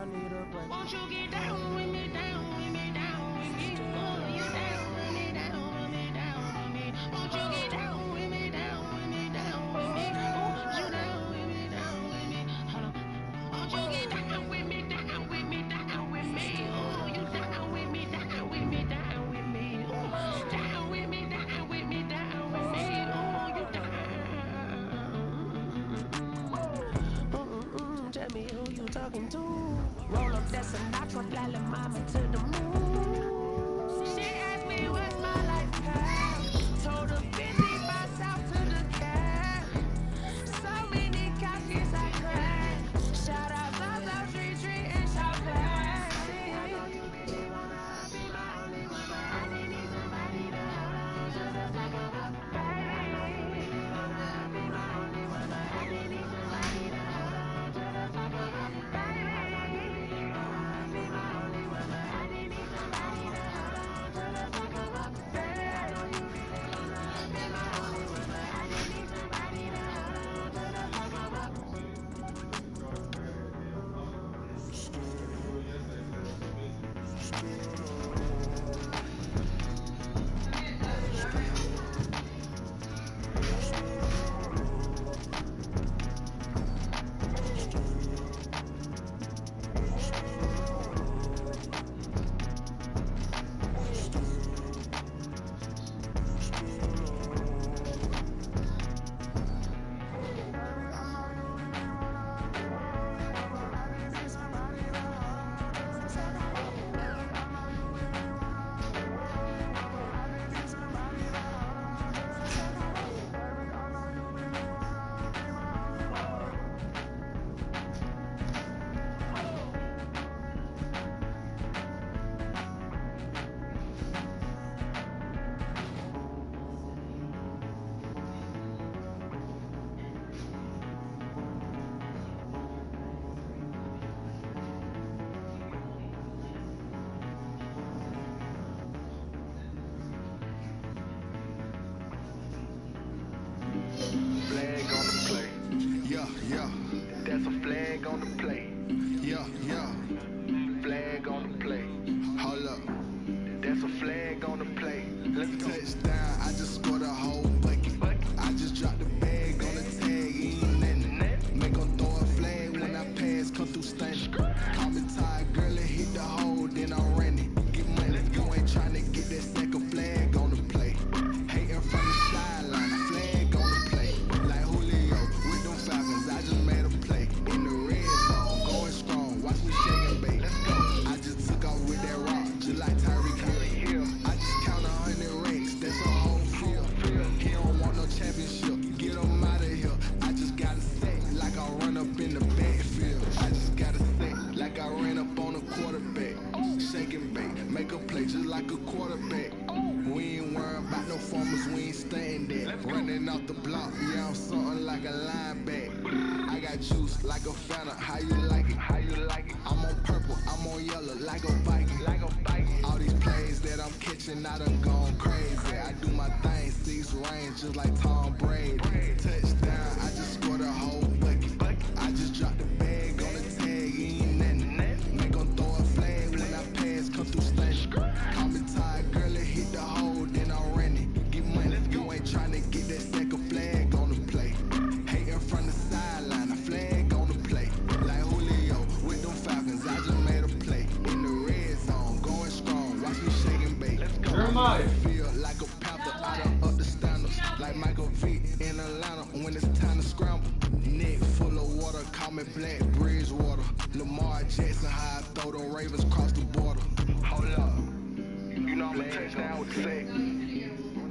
Won't you get down with me, down with me, down with me? Oh, you down with me, down with me, down with me. Won't you get down with me, down with me, down with me? Oh, you down with me, down with me. Hold on. Won't you get down with me, down with me, down with me? Oh, you down with me, down with me, down with me. Oh, down with me, down with me, down with me. Oh, you down. Tell me who you talking to. Roll up that Sinatra, fly la mama to the moon. She asked me what's my life path. Told her 55 south to the cat. So many cops, yes I cried. Shout out South Street Street and South Pass. I know you really wanna be my only one, but I need somebody to hold on to the back of my baby. I know you really wanna be my only one, but I need somebody to hold on to the back of my baby. I know you really wanna be my only one, but I need somebody to hold on to the back of my baby. I know you really wanna be my only one, but I need somebody to hold on to the back of my Flag on the play. Yeah, yeah. That's a flag on the play. Yeah, yeah. Flag on the play. Hold up. That's a flag on the play. Let's go. Touchdown. I just scored a whole bucket. I just dropped the bag on the tag. Ain't nothing. Make 'em throw a flag when I pass. Come through stunning. Call me tired, girl, and hit the hole. Then I ran it. Get money. You ain't trying to get that second flag on the play. Hating from the sideline. Flag on the play. Like Julio with them Falcons. I just made a play. In the red zone. Going strong. Watch me shake and bake. Let's go. I just took off with that rock. Just like Tyreek Hill. I just count 100 racks. That's a whole field. He don't want no championship. Get him out of here. I just gotta say, like I run up in the backfield. I just gotta say, like I ran up on a quarterback. Shake and bake. Make a play just like a quarterback. We ain't worrying about no farmers, we ain't staying there. Running off the block, yeah, I'm something like a linebacker. I got juice like a Fanta, how you like it? How you like it? I'm on purple, I'm on yellow, like a Viking. Like a Viking. All these plays that I'm catching, I done gone crazy. I do my thing, 6 range, just like Tom Brady. Touchdown, I just scored a whole bucket. I just dropped the bag on the tag, ain't nothing. Make 'em throw a flag when I pass, come through stunning. Call me tired, girl, and hit the hole, then I ran it. Get money, you ain't trying to get that second flag on the play. Hating from the sideline, a flag on the play. Like Julio with them Falcons, I just made a play. In the red zone, going strong, watch me shake and bake. Let's go. Feel like a panther, I done up the standards. Like Michael Vick in Atlanta, when it's time to scramble. Neck full of water, call me Black Bridgewater. Lamar Jackson, how I throw them Ravens cross the border. Hold up. You know I'm a touchdown with the sack.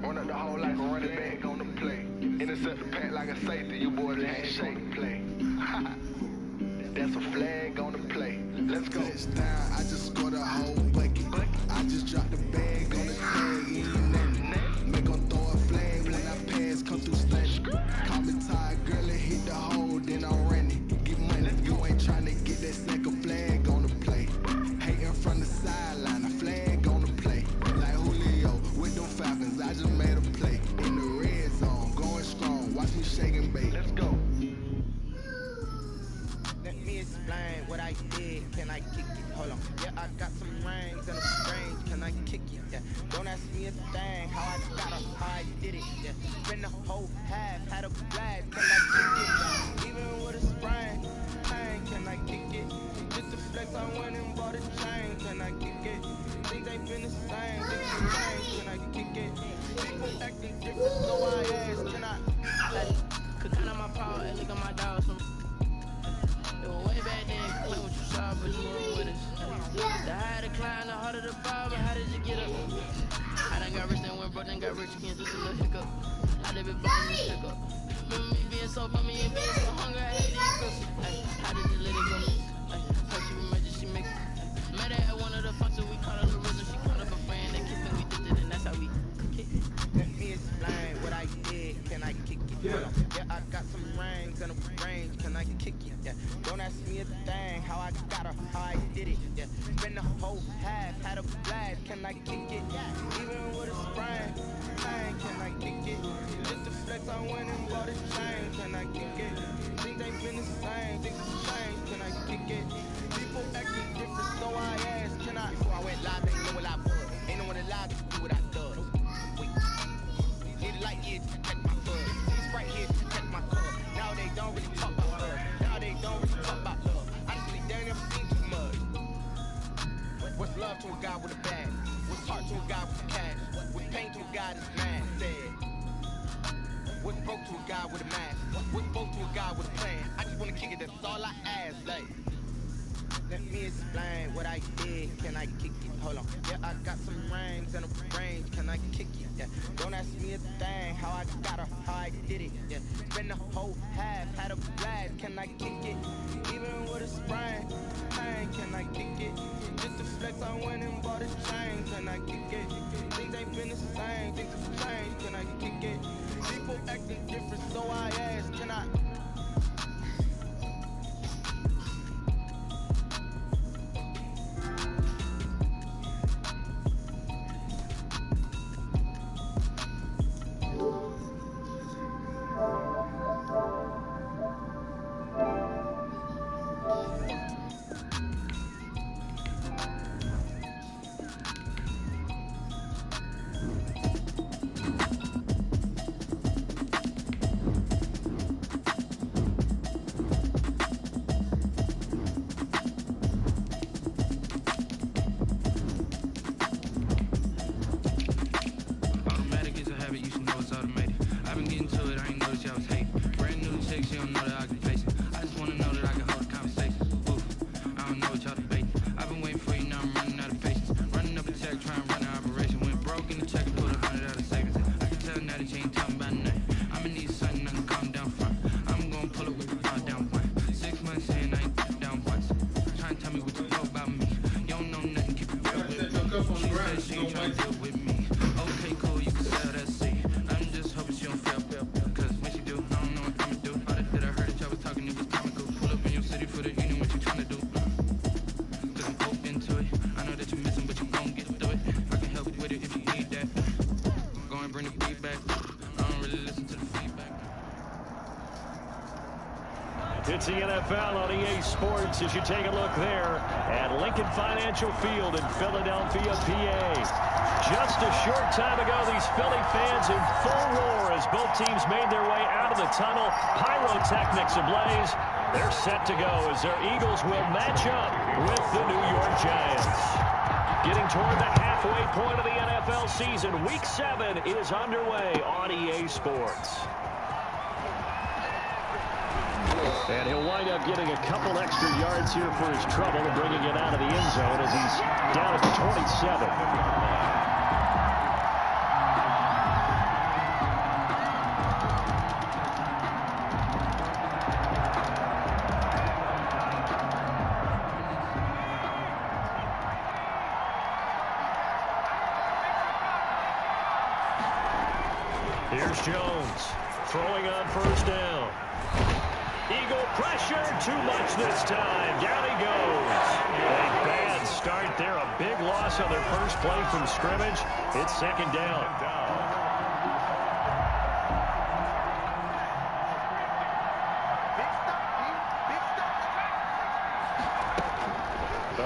Run up the whole like a running back on the play. Intercept the pack like a safety, you boys ain't shake play. That's a flag on the play. Let's go. Touchdown, I just scored a whole bucket. I just dropped the bag on the tag, ain't nothing. Make 'em throw a flag when I pass, come through stunning. Call me tired, girl, and hit the hole, then I ran it. Get money, you ain't trying to get that second flag on the play. Hating from the sideline, a flag on the play. Like Julio with them Falcons, I just made a play. In the red zone, going strong, watch me shake and bake. Let's go. Let me explain what I did. Can I kick it? Hold on. Yeah, I got some rings and a range. Can I kick it? Yeah. Don't ask me a thing. How I got her, how I did it. Yeah. Spend the whole half, had a blast. Can I kick it? Even with a sprain. Pain, can I kick it? Just to flex, I went and bought a chain. Can I kick it? Things ain't been the same. Things have changed. Can I kick it? People acting different, so I ask. Can I? Hey, could count on my power and look at my dogs. It was way back then, claim what you saw, but you weren't with us. The higher the climb, the harder the fall, but how did you get up? I done got rich, then went broke, then got rich again, just a little hiccup. I done been blowing this pick up. Remember me being so funny and being so hungry, I hate these cookies. Ay, how did you let it go? Ay, first you imagine she make it. Met her at one of the functions, we caught her the rhythm, she called up a friend, they kissed and we dipped it, and that's how we kick it. Let me explain what I did. Can I kick it? Yeah, I got some rings and a range. Can I kick it? Yeah. Don't ask me a thing. How I got her, how I did it. Yeah. Spend the whole half, had a blast. Can I kick it? Yeah. Even with a sprain, pain. Can I kick it? Just to flex, I went and bought a chain. Can I kick it? Things ain't been the same. Things have changed. Can I kick it? People acting different, so I asked. Can I? Before I went live, they know what I was. Ain't no one alive to do what I does. Wait. Need a light here to protect my buzz. This right here to protect my club. Now they don't really talk about love. Now they don't really talk about love. Honestly, they ain't never seen too much. What's love to a guy with a bag? What's heart to a guy with cash? What's pain to a guy that's mad? Said. What's broke to a guy with a mask? What's broke to a guy with a plan? I just wanna kick it, that's all I ask. Like, let me explain what I did. Can I kick it? Hold on. Yeah, I got some rings and a range. Can I kick it? Yeah. Don't ask me a thing. How I got her, how I did it. Yeah. Spend the whole half, had a blast. Can I kick it? Even with a sprain, pain. Can I kick it? Just to flex, I went and bought a chain. Can I kick it? Things ain't been the same. Things have changed. Can I kick it? People acting different, so I ask. Can I? It's the NFL on EA Sports as you take a look there at Lincoln Financial Field in Philadelphia, PA. Just a short time ago, these Philly fans in full roar as both teams made their way out of the tunnel. Pyrotechnics ablaze. They're set to go as their Eagles will match up with the New York Giants. Getting toward the halfway point of the NFL season, Week 7 is underway on EA Sports. And he'll wind up getting a couple extra yards here for his trouble and bringing it out of the end zone as he's down at the 27. Here's Jones throwing on first down. Eagle pressure, too much this time. Down he goes. A bad start there. A big loss on their first play from scrimmage. It's second down.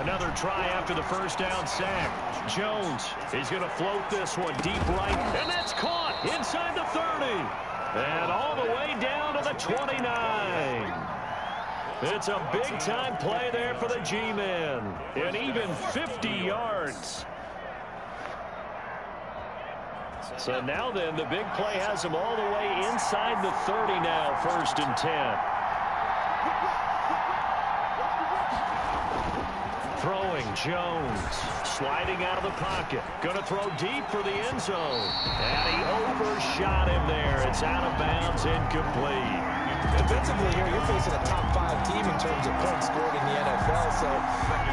Another try after the first down sack. Jones, he's going to float this one deep right, and that's caught inside the 30. And all the way down to the 29. It's a big-time play there for the G-men. And even 50 yards. So now then, the big play has him all the way inside the 30 now, 1st and 10. Throwing, Jones, sliding out of the pocket. Going to throw deep for the end zone. And he overshot him there. It's out of bounds, incomplete. Defensively here, you're facing a top 5 team in terms of points scored in the NFL. So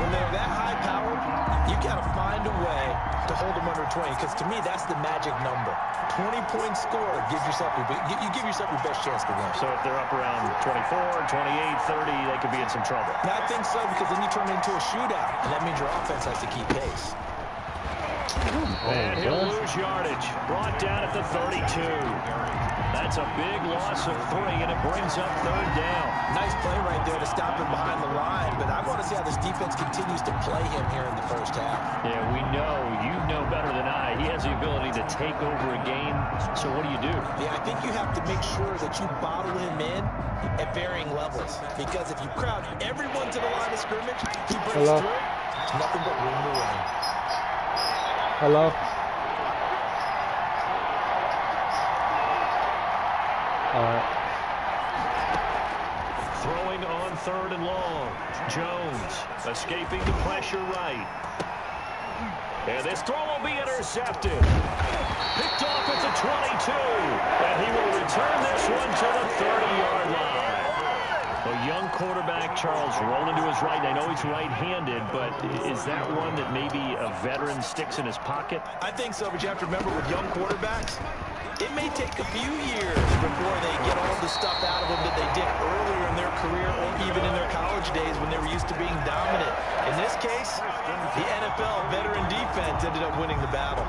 when they're that high powered, you got to find a way to hold them under 20. Because to me, that's the magic number. 20 points scored gives yourself you give yourself your best chance to win. So if they're up around 24, 28, 30, they could be in some trouble. Now, I think so, because then you turn it into a shootout, and that means your offense has to keep pace. And he'll lose yardage. Brought down at the 32. That's a big loss of 3, and it brings up 3rd down. Nice play right there to stop him behind the line, but I want to see how this defense continues to play him here in the first half. Yeah, we know. You know better than I. He has the ability to take over a game. So what do? Yeah, I think you have to make sure that you bottle him in at varying levels, because if you crowd everyone to the line of scrimmage, he breaks through. It's nothing but room to run. Hello? Throwing on 3rd and long. Jones escaping the pressure right. And this throw will be intercepted. Picked off at the 22. And he will return this one to the 30-yard line. A young quarterback, Charles, rolling to his right. I know he's right-handed, but is that one that maybe a veteran sticks in his pocket? I think so, but you have to remember with young quarterbacks, it may take a few years before they get all the stuff out of them that they did earlier in their career or even in their college days when they were used to being dominant. In this case, the NFL veteran defense ended up winning the battle.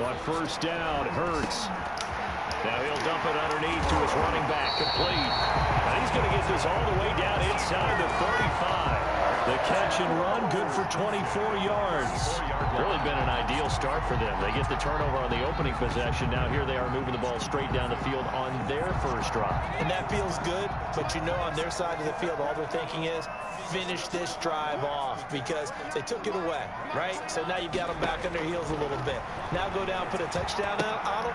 On 1st down, Hurts. Now he'll dump it underneath to his running back, complete. And he's going to get this all the way down inside the 35. The catch and run, good for 24 yards. Really been an ideal start for them. They get the turnover on the opening possession. Now here they are moving the ball straight down the field on their first drive. And that feels good, but you know on their side of the field, all they're thinking is, finish this drive off, because they took it away, right? So now you've got them back on their heels a little bit. Now go down, put a touchdown on them.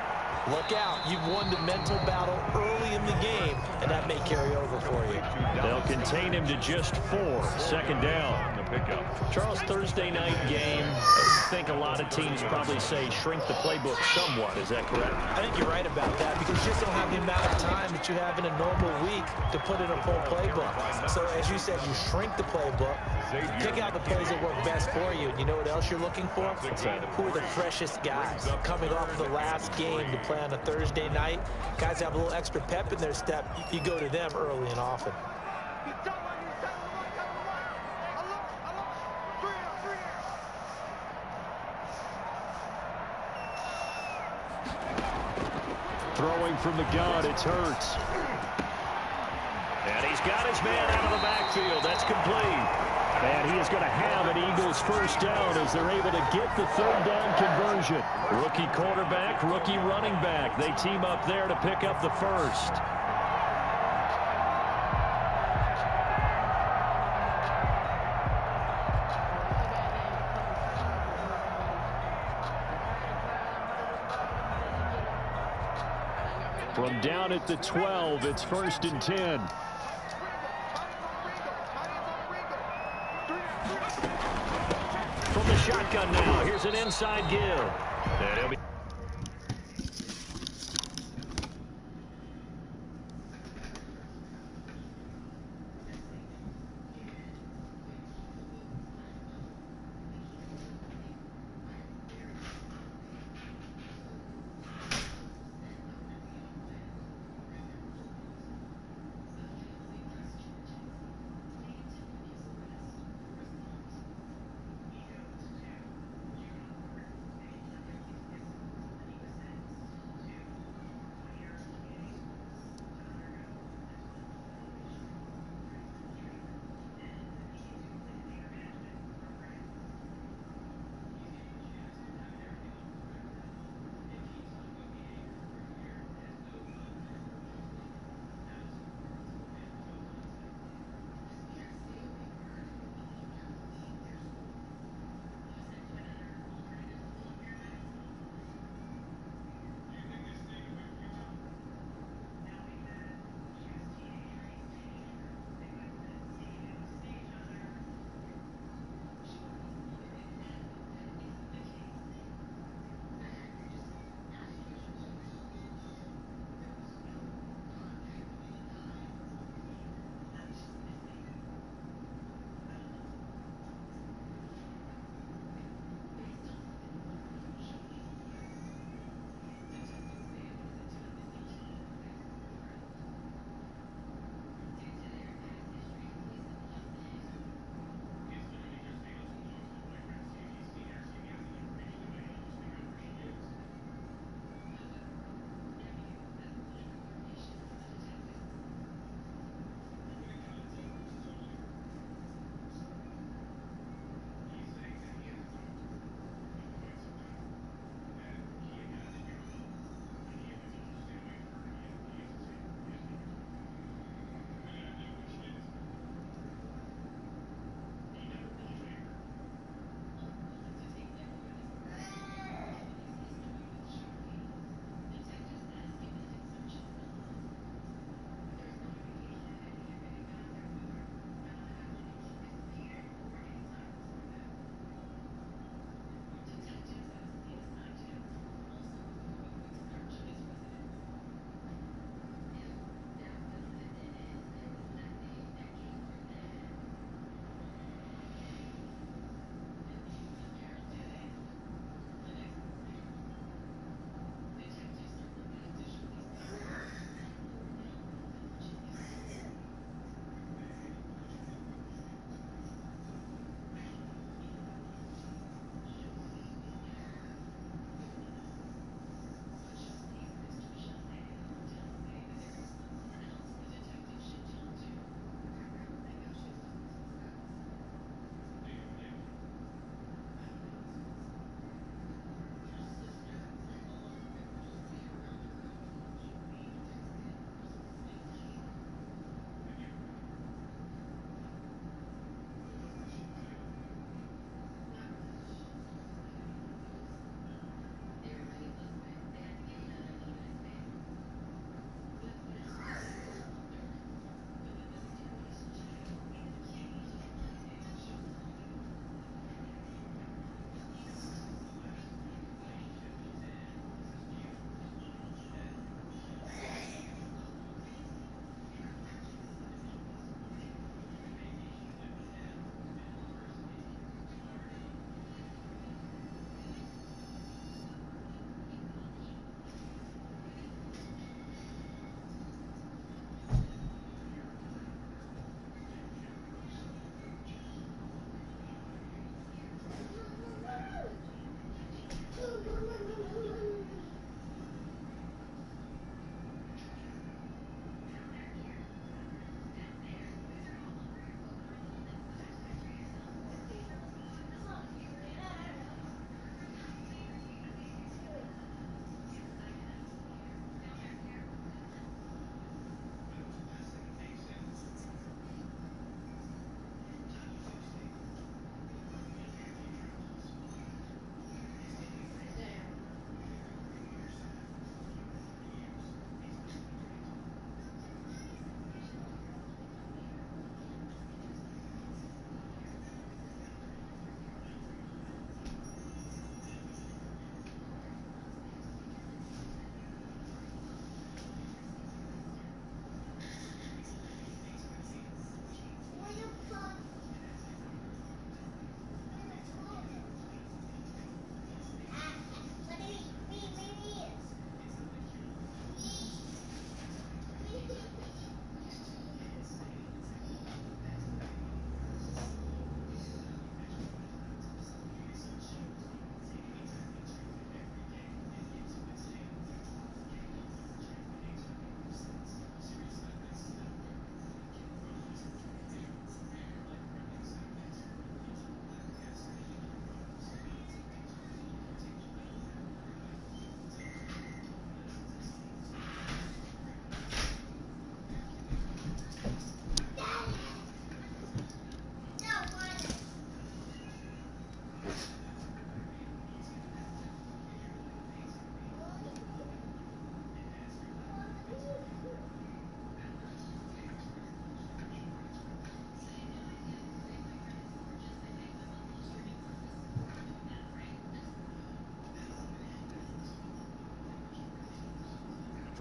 Look out. You've won the mental battle early in the game, and that may carry over for you. They'll contain him to just 4. 2nd down. Charles, Thursday night game, I think a lot of teams probably say shrink the playbook somewhat. Is that correct? I think you're right about that, because you just don't have the amount of time that you have in a normal week to put in a full playbook. So as you said, you shrink the playbook, pick out the plays that work best for you. You know what else you're looking for? Who are the freshest guys coming off of the last game to play on a Thursday night? Guys have a little extra pep in their step. You go to them early and often. Throwing from the gun, it's Hurts. And he's got his man out of the backfield. That's complete. And he is going to have an Eagles first down as they're able to get the 3rd down conversion. Rookie quarterback, rookie running back. They team up there to pick up the first. From down at the 12, it's 1st and 10. From the shotgun now, here's an inside give. And he'll be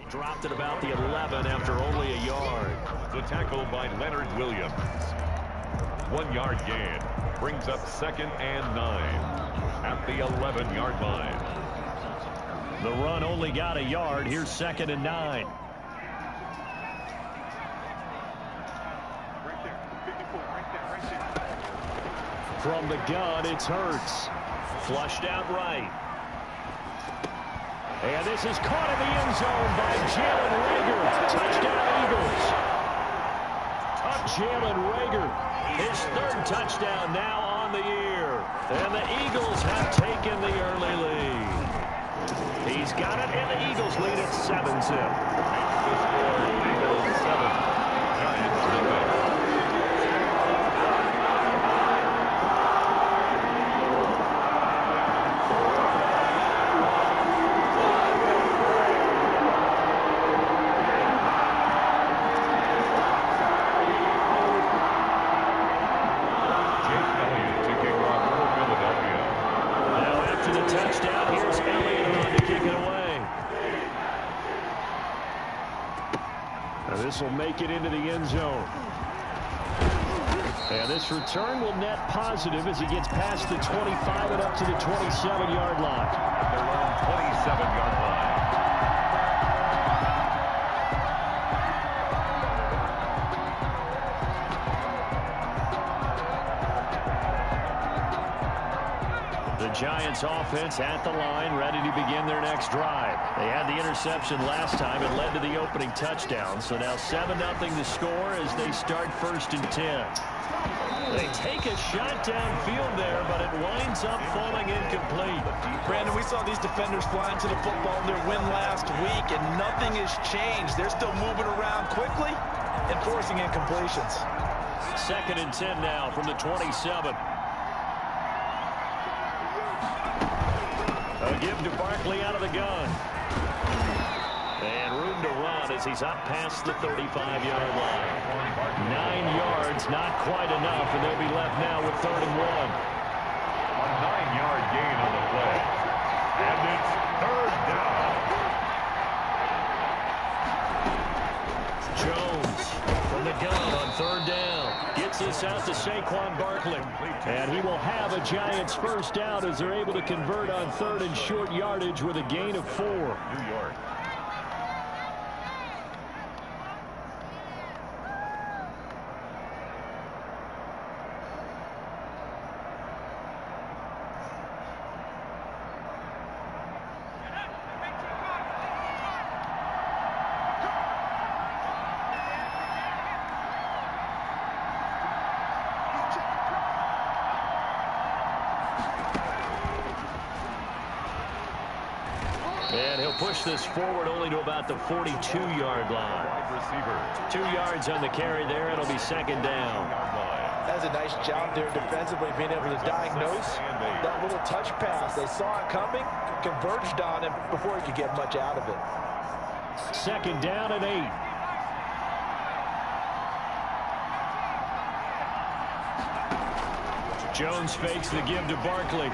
Dropped at about the 11 after only a yard. The tackle by Leonard Williams. 1 yard gain. Brings up 2nd and 9 at the 11-yard line. The run only got a yard. Here's 2nd and 9. From the gun, it's Hurts. Flushed out right. And this is caught in the end zone by Jalen Reagor. Touchdown, Eagles. Jalen Reagor, his 3rd touchdown now on the year. And the Eagles have taken the early lead. He's got it, and the Eagles lead at 7-zip. Eagles 7. Giants 0. This will make it into the end zone. And this return will net positive as he gets past the 25 and up to the 27-yard line. At their own 27-yard line. The Giants offense at the line, ready to begin their next drive. They had the interception last time. It led to the opening touchdown. So now 7-0 to score as they start 1st and 10. They take a shot downfield there, but it winds up falling incomplete. Brandon, we saw these defenders flying to the football in their win last week, and nothing has changed. They're still moving around quickly and forcing incompletions. 2nd and 10 now from the 27. A give to Barkley out of the gun. And room to run as he's up past the 35-yard line. 9 yards, not quite enough, and they'll be left now with 3rd and 1. A 9-yard gain on the play. And it's 3rd down. Jones from the gun on 3rd down. Gets this out to Saquon Barkley. And he will have a Giants 1st down as they're able to convert on 3rd and short yardage with a gain of 4. New York. And he'll push this forward only to about the 42-yard line. Wide receiver. 2 yards on the carry there. It'll be 2nd down. That's a nice job there defensively, being able to diagnose that little touch pass. They saw it coming, converged on him before he could get much out of it. 2nd down and 8. Jones fakes the give to Barkley.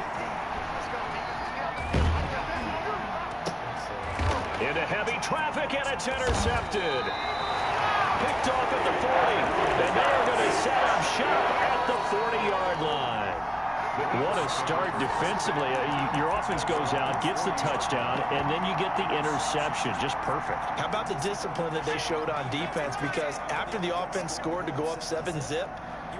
Into heavy traffic, and it's intercepted. Picked off at the 40. And they're going to set up shop at the 40-yard line. What a start defensively. Your offense goes out, gets the touchdown, and then you get the interception. Just perfect. How about the discipline that they showed on defense? Because after the offense scored to go up 7-zip,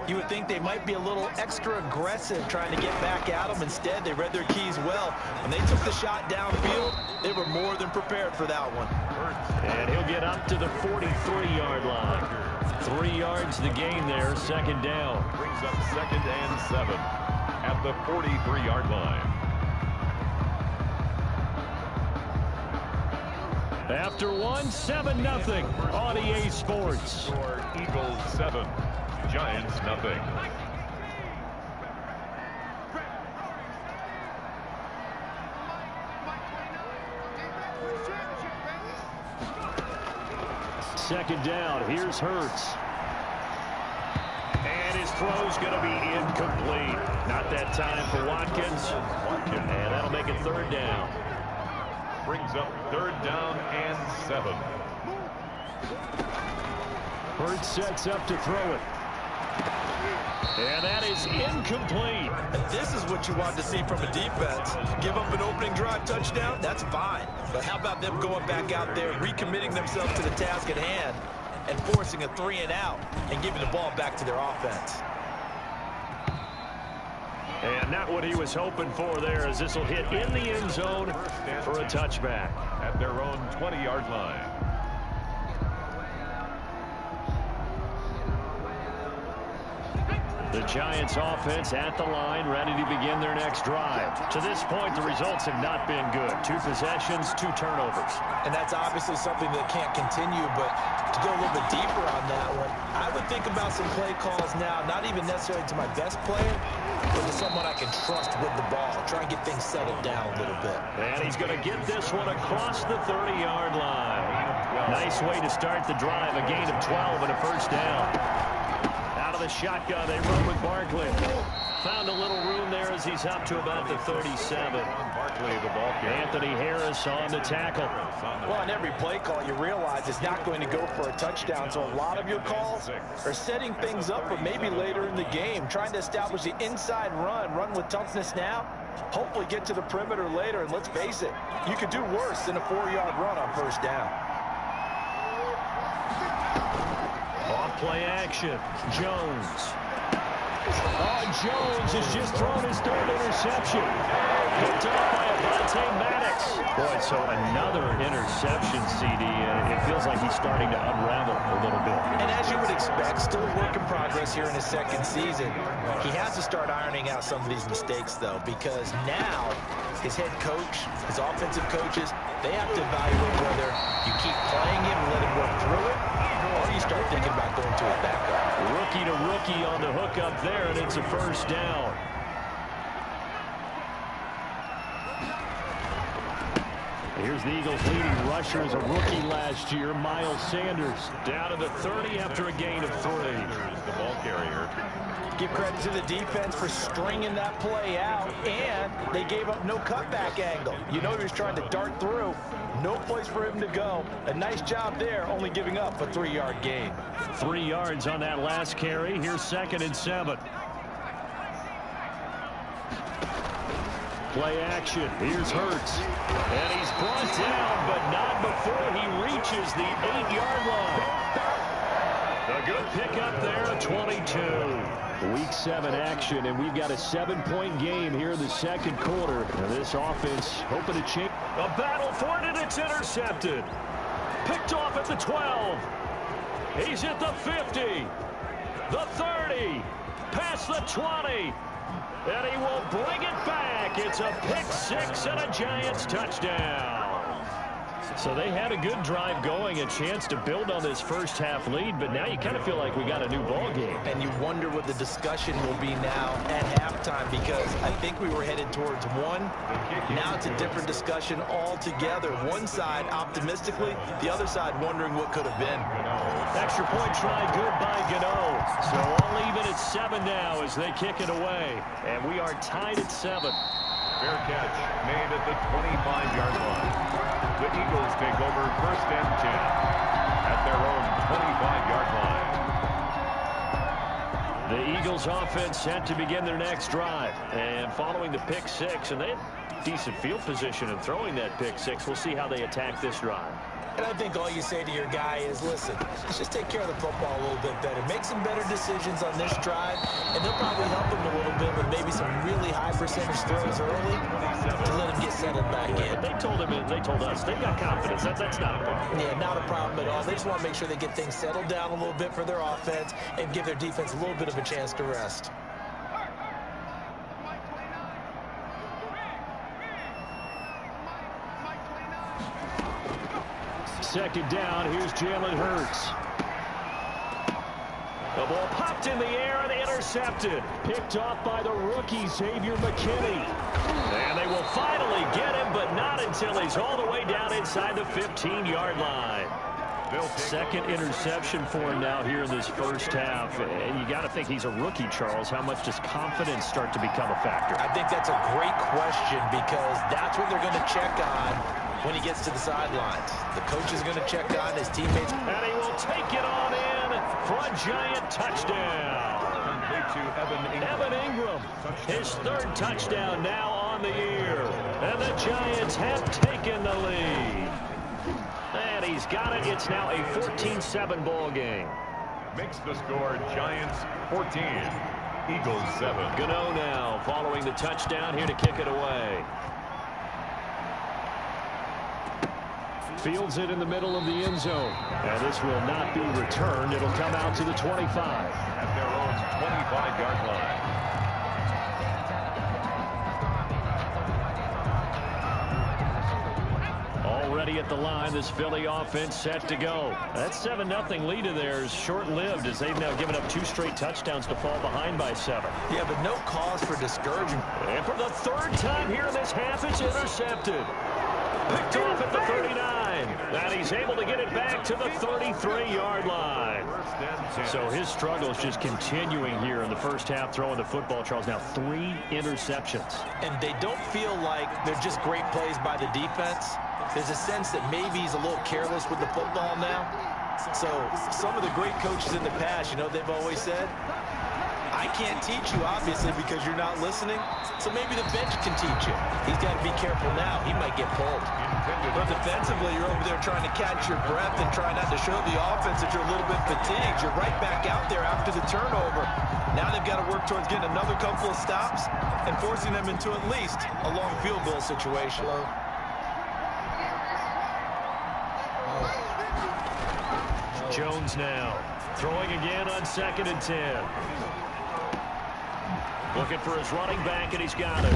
you would think they might be a little extra aggressive trying to get back at them. Instead, they read their keys well. When they took the shot downfield, they were more than prepared for that one. And he'll get up to the 43-yard line. 3 yards the gain there, 2nd down. Brings up 2nd and 7 at the 43-yard line. After one, 7-0 on EA Sports. Score Eagles 7, Giants 0. Second down, here's Hurts. And his throw's going to be incomplete. Not that time for Watkins. And that'll make it 3rd down. Brings up 3rd down and 7. Hurts sets up to throw it. And that is incomplete. And this is what you want to see from a defense. Give up an opening drive touchdown, that's fine. But how about them going back out there, recommitting themselves to the task at hand, and forcing a 3-and-out and giving the ball back to their offense. And not what he was hoping for there, as this will hit in the end zone for a touchback. At their own 20-yard line. The Giants offense at the line, ready to begin their next drive. To this point, the results have not been good. 2 possessions, 2 turnovers. And that's obviously something that can't continue, but to go a little bit deeper on that one, I would think about some play calls now, not even necessarily to my best player, but to someone I can trust with the ball. Try and get things settled down a little bit. And he's going to get this one across the 30-yard line. Nice way to start the drive, a gain of 12 and a first down. Out of the shotgun, they run with Barkley. Found a little room there as he's up to about the 37. Barkley, the ball carrier. Anthony Harris on the tackle. Well, on every play call, you realize it's not going to go for a touchdown, so a lot of your calls are setting things up for maybe later in the game, trying to establish the inside run with toughness now, hopefully get to the perimeter later, and let's face it, you could do worse than a 4-yard run on first down. Off-play action. Jones. Jones has just thrown his 3rd interception. Picked up by Avonte Maddox. Boy, so another interception, CD. It feels like he's starting to unravel a little bit. And as you would expect, still a work in progress here in his 2nd season. He has to start ironing out some of these mistakes, though, because now his head coach, his offensive coaches, they have to evaluate whether you keep playing him and let him work through it, or you start thinking about going to his backup. Rookie to rookie on the hook up there, and it's a first down. Here's the Eagles' leading rusher as a rookie last year, Miles Sanders. Down to the 30 after a gain of 3. The ball carrier. Give credit to the defense for stringing that play out, and they gave up no cutback angle. You know he was trying to dart through. No place for him to go. A nice job there, only giving up a 3-yard gain. 3 yards on that last carry. Here's 2nd and 7. Play action. Here's Hurts. And he's brought down, but not before he reaches the 8-yard line. A good pickup there at 22. Week 7 action, and we've got a 7-point game here in the 2nd quarter. And this offense hoping to change. A battle for it, and it's intercepted. Picked off at the 12. He's at the 50. The 30. Past the 20. And he will bring it back. It's a pick-6 and a Giants touchdown. So they had a good drive going, a chance to build on this first half lead, but now you kind of feel like we got a new ball game. And you wonder what the discussion will be now at halftime, because I think we were headed towards one. Now it's a different discussion altogether. One side optimistically, the other side wondering what could have been. Extra point tried good by Gano. So all even at 7 now as they kick it away. And we are tied at 7. Fair catch made at the 25-yard line. The Eagles take over 1st and 10 at their own 25-yard line. The Eagles offense set to begin their next drive. And following the pick-6, and they had decent field position in throwing that pick-6. We'll see how they attack this drive. And I think all you say to your guy is, listen, let's just take care of the football a little bit better. Make some better decisions on this drive, and they'll probably help him a little bit with maybe some really high percentage throws early to let him get settled back in. They told us they've got confidence. That's not a problem. Yeah, not a problem at all. They just want to make sure they get things settled down a little bit for their offense and give their defense a little bit of a chance to rest. Second down, here's Jalen Hurts. The ball popped in the air and intercepted. Picked off by the rookie, Xavier McKinney. And they will finally get him, but not until he's all the way down inside the 15-yard line. Second interception for him now here in this first half. And you got to think he's a rookie, Charles. How much does confidence start to become a factor? I think that's a great question, because that's what they're going to check on when he gets to the sidelines. The coach is going to check on his teammates. And he will take it on in for a Giant touchdown. Complete to Evan Ingram, his third touchdown now on the year. And the Giants have taken the lead. And he's got it. It's now a 14-7 ball game. Makes the score Giants 14, Eagles 7. Gano now following the touchdown here to kick it away. Fields it in the middle of the end zone. And this will not be returned. It'll come out to the 25. At their own 25-yard line. Already at the line, this Philly offense set to go. That 7-0 lead of theirs short-lived as they've now given up 2 straight touchdowns to fall behind by 7. Yeah, but no cause for discouragement. And for the third time here in this half, it's intercepted. Picked off at the 39. And he's able to get it back to the 33-yard line. So his struggle is just continuing here in the first half, throwing the football. Charles, now 3 interceptions. And they don't feel like they're just great plays by the defense. There's a sense that maybe he's a little careless with the football now. So some of the great coaches in the past, you know, they've always said, I can't teach you, obviously, because you're not listening. So maybe the bench can teach you. He's got to be careful now. He might get pulled. But defensively, you're over there trying to catch your breath and try not to show the offense that you're a little bit fatigued. You're right back out there after the turnover. Now they've got to work towards getting another couple of stops and forcing them into at least a long field goal situation. Jones now throwing again on 2nd and 10. Looking for his running back, and he's got it.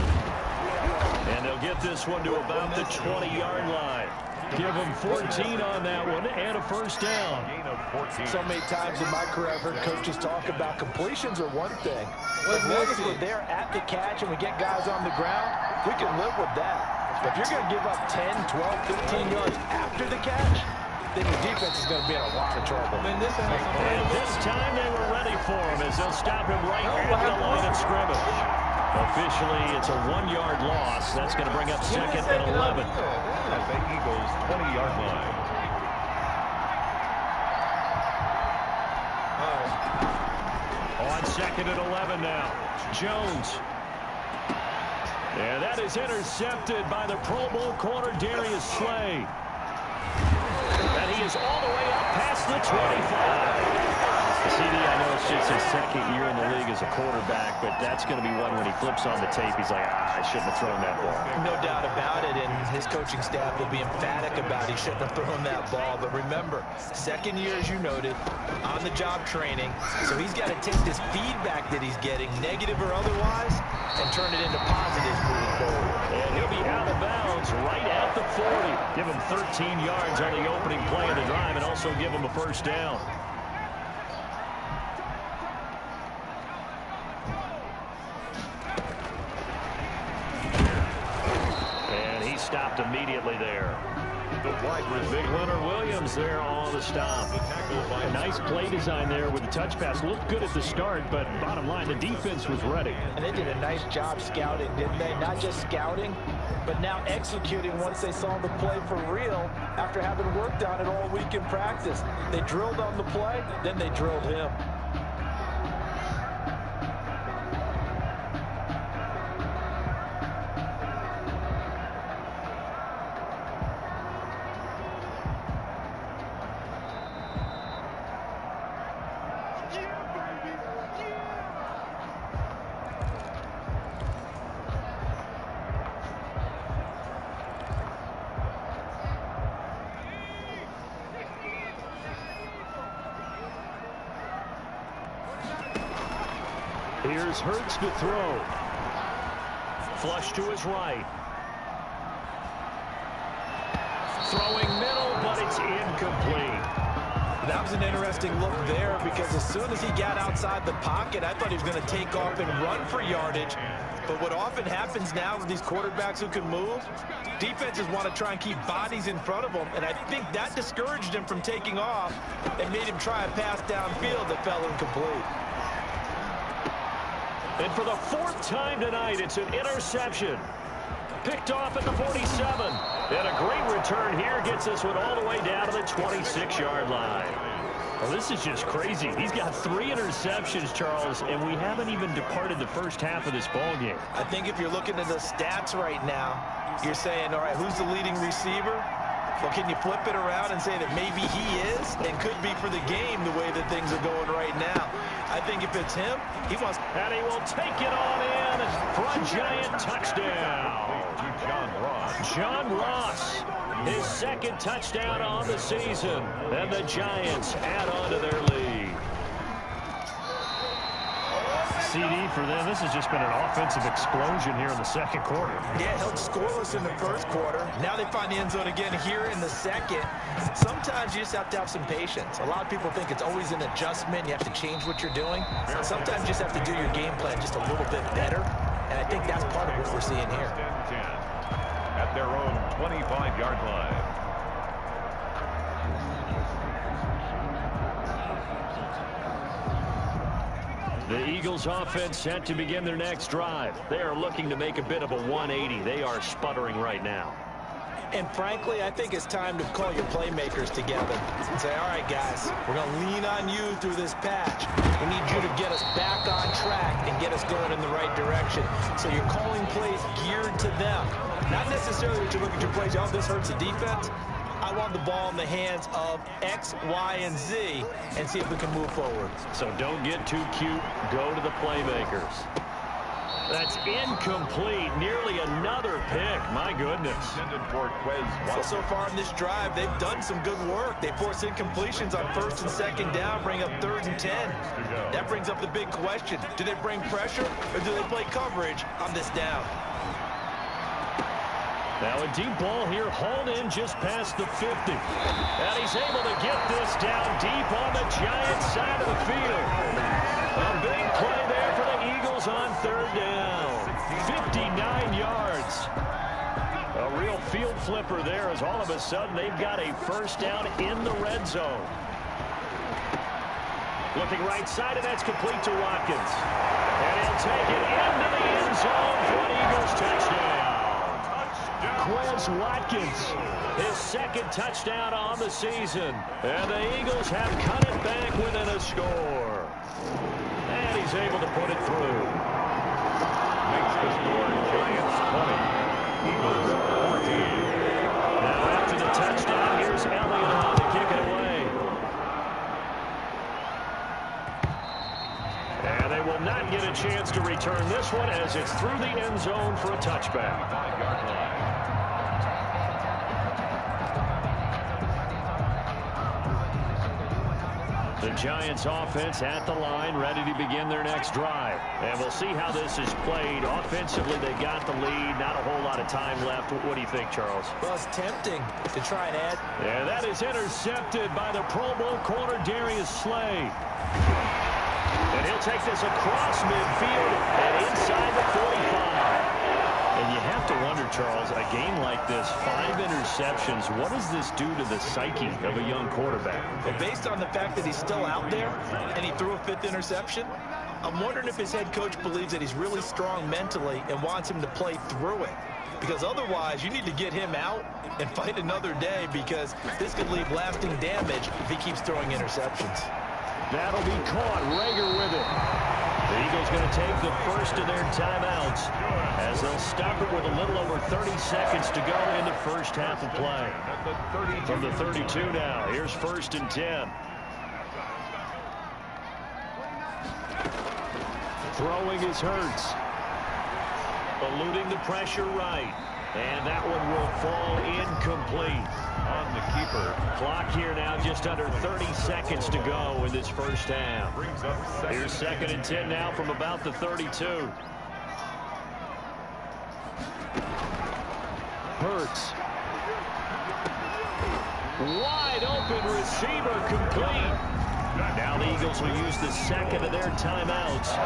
And they'll get this one to about the 20-yard line. Give him 14 on that one and a first down. So many times in my career I've heard coaches talk about completions are one thing. But as long as we're there at the catch and we get guys on the ground, we can live with that. But if you're going to give up 10, 12, 15 yards after the catch, then the defense is going to be in a lot of trouble. And this time they were ready for him as they'll stop him right at the line of scrimmage. Officially, it's a 1-yard loss. That's going to bring up 2nd and 11. At the Eagles' 20-yard line. On 2nd and 11 now. Jones. And that is intercepted by the Pro Bowl corner Darius Slay. And he is all the way up past the 25. CD, I know it's just his 2nd year in the league as a quarterback, but that's going to be one when he flips on the tape, he's like, I shouldn't have thrown that ball. No doubt about it, and his coaching staff will be emphatic about he shouldn't have thrown that ball. But remember, 2nd year, as you noted, on-the-job training, so he's got to take this feedback that he's getting, negative or otherwise, and turn it into positives moving forward. And he'll be out of bounds right at the 40. Give him 13 yards on the opening play of the drive and also give him a first down. Stopped immediately there. The wide Big receiver. Leonard Williams there on the stop. A nice play design there with the touch pass. Looked good at the start, but bottom line, the defense was ready. And they did a nice job scouting, didn't they? Not just scouting, but now executing once they saw the play for real after having worked on it all week in practice. They drilled on the play, then they drilled him. Here's Hurts to throw. Flush to his right. Throwing middle, but it's incomplete. That was an interesting look there because as soon as he got outside the pocket, I thought he was going to take off and run for yardage. But what often happens now with these quarterbacks who can move, defenses want to try and keep bodies in front of them, and I think that discouraged him from taking off and made him try a pass downfield that fell incomplete. And for the 4th time tonight, it's an interception. Picked off at the 47. And a great return here gets this one all the way down to the 26-yard line. Well, this is just crazy. He's got 3 interceptions, Charles, and we haven't even departed the first half of this ball game. I think if you're looking at the stats right now, you're saying, all right, who's the leading receiver? Well, can you flip it around and say that maybe he is and could be for the game the way that things are going right now? I think if it's him, he wants... And he will take it on in for a giant touchdown. John Ross, his second touchdown on the season. And the Giants add on to their lead. CD for them. This has just been an offensive explosion here in the second quarter. Yeah, held scoreless in the first quarter. Now they find the end zone again here in the second. Sometimes you just have to have some patience. A lot of people think it's always an adjustment. You have to change what you're doing. Sometimes you just have to do your game plan just a little bit better. And I think that's part of what we're seeing here. At their own 25-yard line. The Eagles offense set to begin their next drive. They are looking to make a bit of a 180. They are sputtering right now. And frankly, I think it's time to call your playmakers together and say, all right, guys, we're going to lean on you through this patch. We need you to get us back on track and get us going in the right direction. So you're calling plays geared to them. Not necessarily that you look at your plays, oh, this hurts the defense. I want the ball in the hands of X, Y, and Z and see if we can move forward. So don't get too cute. Go to the playmakers. That's incomplete. Nearly another pick. My goodness. So far in this drive, they've done some good work. They force incompletions on first and second down, bring up 3rd and 10. That brings up the big question. Do they bring pressure or do they play coverage on this down? Now a deep ball here, hauled in just past the 50. And he's able to get this down deep on the Giants side of the field. A big play there for the Eagles on 3rd down. 59 yards. A real field flipper there as all of a sudden they've got a first down in the red zone. Looking right side, and that's complete to Watkins. And he'll take it into the end zone for an Eagles touchdown. Quez Watkins, his second touchdown on the season. And the Eagles have cut it back within a score. And he's able to put it through. Makes the score Giants 20, Eagles 14. Now after the touchdown, here's Elliott on to kick it away. And they will not get a chance to return this one as it's through the end zone for a touchback. 5-yard line. The Giants offense at the line, ready to begin their next drive. And we'll see how this is played. Offensively, they got the lead. Not a whole lot of time left. What do you think, Charles? Well, it's tempting to try and add. And that is intercepted by the Pro Bowl corner, Darius Slay. And he'll take this across midfield and inside the 45. And you have to wonder, Charles, a game like this, 5 interceptions, what does this do to the psyche of a young quarterback? Well, based on the fact that he's still out there and he threw a 5th interception, I'm wondering if his head coach believes that he's really strong mentally and wants him to play through it. Because otherwise, you need to get him out and fight another day because this could leave lasting damage if he keeps throwing interceptions. That'll be caught. Rager with it. The Eagles going to take the first of their timeouts as they'll stop it with a little over 30 seconds to go in the first half of play. From the 32 now, here's 1st and 10. Throwing is Hurts. Eluding the pressure right. And that one will fall incomplete. On the keeper. Clock here now just under 30 seconds to go in this first half. Brings up Here's 2nd and 10 now from about the 32. Hurts. Wide open receiver complete. Now the Eagles will use the second of their timeouts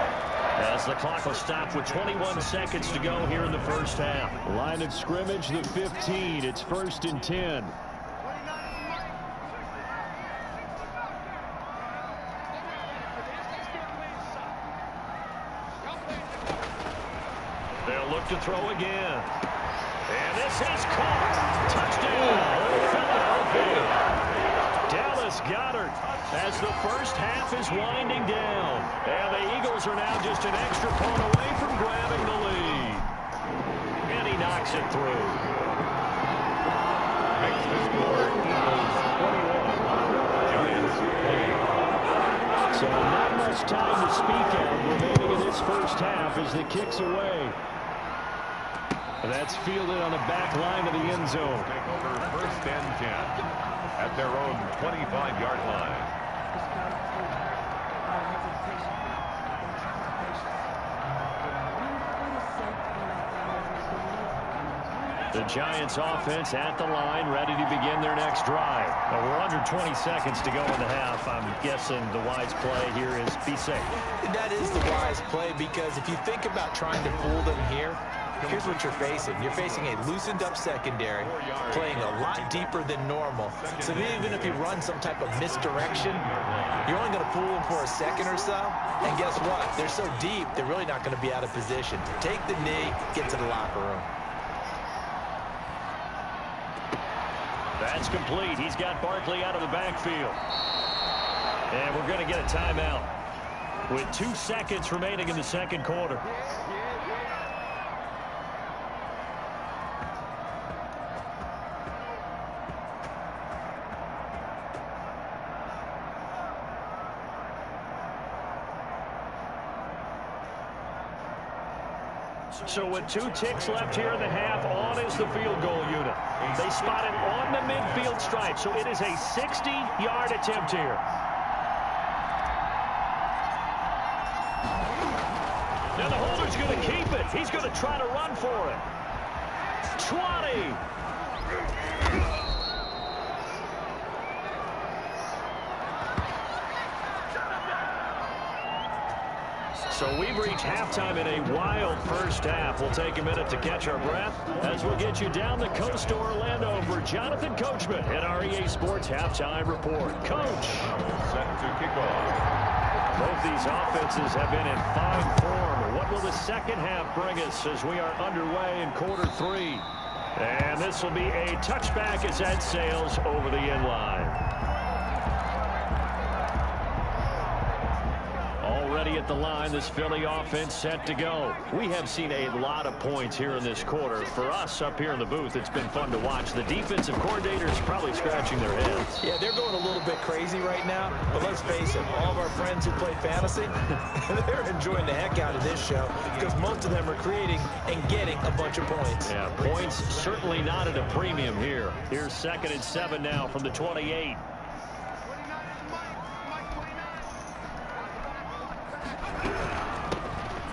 as the clock will stop with 21 seconds to go here in the first half. Line of scrimmage, the 15. It's 1st and 10. They'll look to throw again. And this is caught. Touchdown, Philadelphia. Dallas Goedert as the first half is winding down. And the Eagles are now just an extra point away from grabbing the lead. And he knocks it through. Makes the score Eagles 21. Giants 20. So not much time to speak of remaining in this first half as the kick's away. That's fielded on the back line of the end zone. Take over first and 10 at their own 25-yard line. The Giants offense at the line, ready to begin their next drive. Now we're under 20 seconds to go in the half. I'm guessing the wise play here is be safe. That is the wise play, because if you think about trying to fool them here, here's what you're facing. You're facing a loosened up secondary, playing a lot deeper than normal. So even if you run some type of misdirection, you're only going to fool them for a second or so. And guess what? They're so deep, they're really not going to be out of position. Take the knee, get to the locker room. That's complete. He's got Barkley out of the backfield. And we're going to get a timeout with 2 seconds remaining in the second quarter. So with 2 ticks left here in the half, on is the field goal unit. They spot it on the midfield stripe, so it is a 60-yard attempt here. Now the holder's going to keep it. He's going to try to run for it. 20. So we've reached halftime in a wild first half. We'll take a minute to catch our breath as we'll get you down the coast to Orlando for Jonathan Coachman at our EA Sports Halftime Report. Coach. Set to kick off. Both these offenses have been in fine form. What will the second half bring us as we are underway in quarter 3? And this will be a touchback as that sails over the end line. Already at the line, this Philly offense set to go. We have seen a lot of points here in this quarter. For us up here in the booth, it's been fun to watch. The defensive coordinators probably scratching their heads. Yeah, they're going a little bit crazy right now, but let's face it, all of our friends who play fantasy, they're enjoying the heck out of this show because most of them are creating and getting a bunch of points. Yeah, points certainly not at a premium here. Here's 2nd and 7 now from the 28.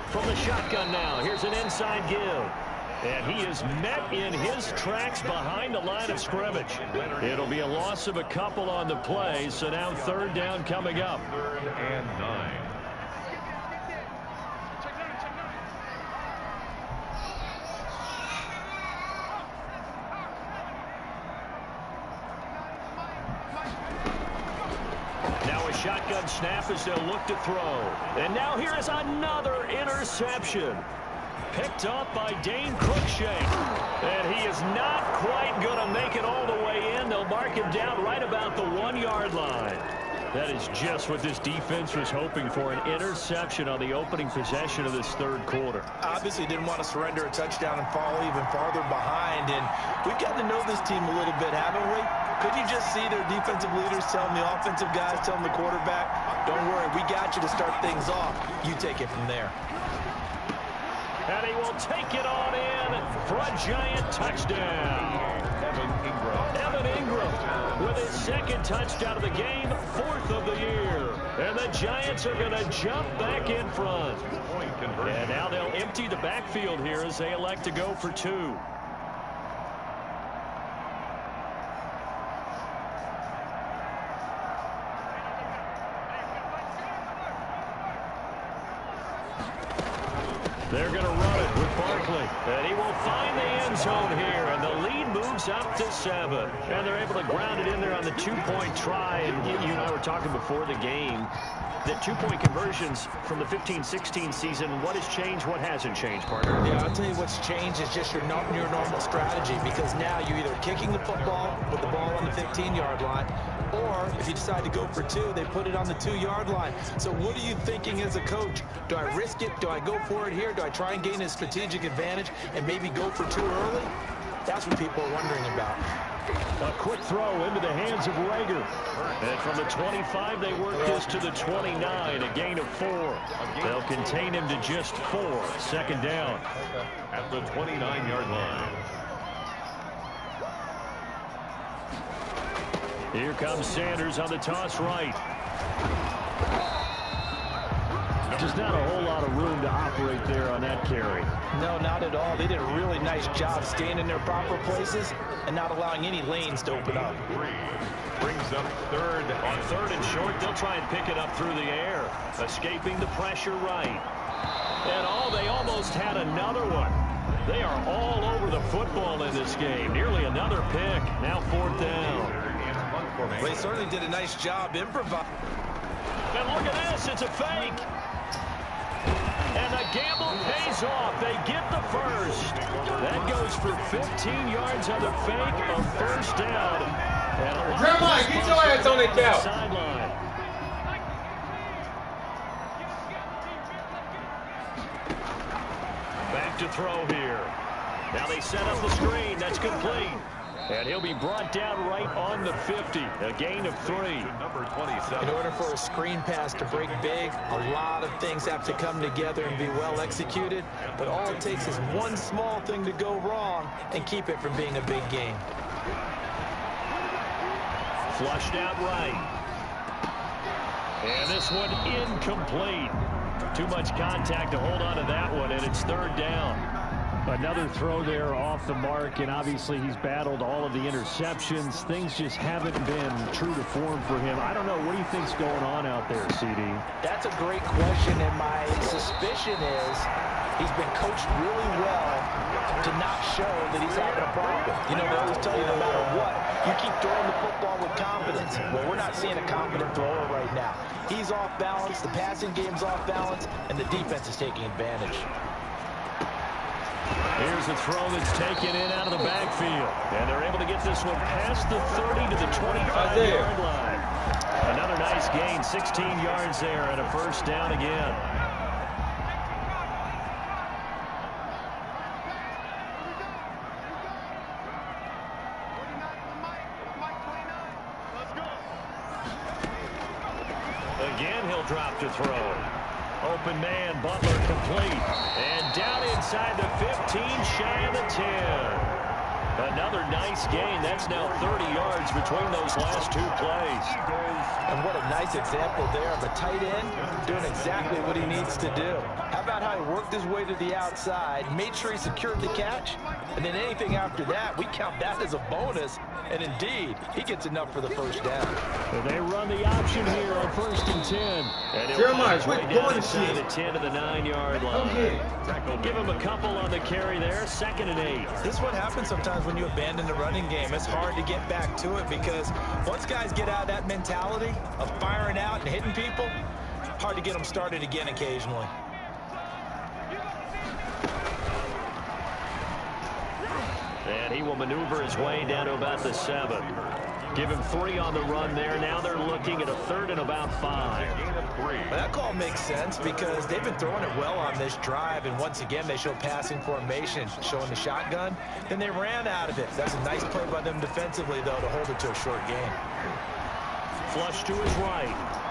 From the shotgun now, here's an inside give. And he is met in his tracks behind the line of scrimmage. It'll be a loss of a couple on the play, so now 3rd down coming up. 3rd and 9. Shotgun snap as they'll look to throw. And now here is another interception. Picked up by Dane Cruikshank. And he is not quite going to make it all the way in. They'll mark him down right about the 1-yard line. That is just what this defense was hoping for, an interception on the opening possession of this 3rd quarter. Obviously didn't want to surrender a touchdown and fall even farther behind. And we've gotten to know this team a little bit, haven't we? Could you just see their defensive leaders telling the offensive guys, telling the quarterback, don't worry, we got you to start things off. You take it from there. And he will take it on in for a giant touchdown. Evan Ingram with his 2nd touchdown of the game, 4th of the year. And the Giants are going to jump back in front. And now they'll empty the backfield here as they elect to go for 2. They're going to run it with Barkley quickly. And he will find the end zone here, and the lead moves up to 7. And they're able to ground it in there on the two-point try. And you and I were talking before the game that two-point conversions from the 15-16 season, what has changed, what hasn't changed, partner? Yeah, I'll tell you what's changed is just your normal strategy, because now you're either kicking the football with the ball on the 15-yard line, or if you decide to go for 2, they put it on the 2-yard line. So what are you thinking as a coach? Do I risk it? Do I go for it here? Do I try and gain a strategic advantage and maybe go for 2 early? That's what people are wondering about. A quick throw into the hands of Rager. And from the 25, they work this to the 29, a gain of 4. They'll contain him to just 4. Second down. At the 29-yard line. Here comes Sanders on the toss right. Just not a whole lot of room to operate there on that carry. No, not at all. They did a really nice job staying in their proper places and not allowing any lanes to open up. Brings up third. On 3rd and short, they'll try and pick it up through the air, escaping the pressure right. And they almost had another one. They are all over the football in this game. Nearly another pick. Now 4th down. Well, they certainly did a nice job improvising. And look at this. It's a fake. And the gamble pays off. They get the first. That goes for 15 yards on the fake, a first down. Jeremiah, get your ass on that couch. Sideline. Back to throw here. Now they set up the screen. That's complete. And he'll be brought down right on the 50. A gain of 3. Number 27. In order for a screen pass to break big, a lot of things have to come together and be well executed. But all it takes is one small thing to go wrong and keep it from being a big game. Flushed out right. And this one incomplete. Too much contact to hold on to that one, and it's 3rd down. Another throw there off the mark, and obviously he's battled all of the interceptions. Things just haven't been true to form for him. I don't know. What do you think's going on out there, CD? That's a great question, and my suspicion is he's been coached really well to not show that he's having a problem. You know, they always tell you no matter what, you keep throwing the football with confidence. Well, we're not seeing a confident thrower right now. He's off balance, the passing game's off balance, and the defense is taking advantage. Here's a throw that's taken in out of the backfield. And they're able to get this one past the 30 to the 25-yard line. Another nice gain, 16 yards there, and a first down again. Again, he'll drop to throw. Open man, Butler complete. And down inside the 15, shy of the 10. Another nice gain. That's now 30 yards between those last 2 plays. And what a nice example there of a tight end doing exactly what he needs to do. How about how he worked his way to the outside, made sure he secured the catch, and then anything after that, we count that as a bonus. And indeed, he gets enough for the first down. And they run the option here on 1st and 10. And Jeremiah, quit doing shit. shit. The 10 to the 9-yard line. Okay. Give him a couple on the carry there. 2nd and 8. This is what happens sometimes when you abandon the running game. It's hard to get back to it because once guys get out of that mentality of firing out and hitting people, hard to get them started again occasionally. And he will maneuver his way down to about the 7. Give him 3 on the run there. Now they're looking at a 3rd and about 5. Well, that call makes sense because they've been throwing it well on this drive, and once again they show passing formation, showing the shotgun. Then they ran out of it. That's a nice play by them defensively, though, to hold it to a short gain. Flush to his right.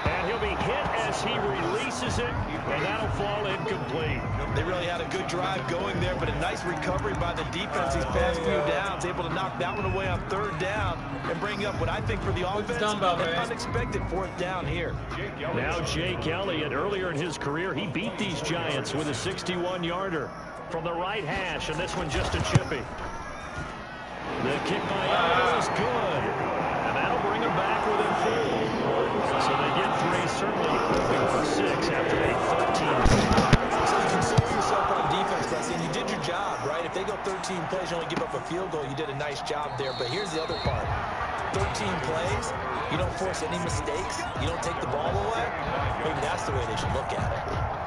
And he'll be hit as he releases it, and that'll fall incomplete. They really had a good drive going there, but a nice recovery by the defense these past few downs, able to knock that one away on 3rd down and bring up what I think for the offense, an unexpected 4th down here. Now Jake Elliott, earlier in his career, he beat these Giants with a 61-yarder from the right hash, and this one just a chippy. The kick by Elliott is good, and that'll bring him back within 4. So they get 3, certainly hoping for 6 after a 13. So you console yourself on defense by saying you job there, but here's the other part. 13 plays, you don't force any mistakes, you don't take the ball away. Maybe that's the way they should look at it.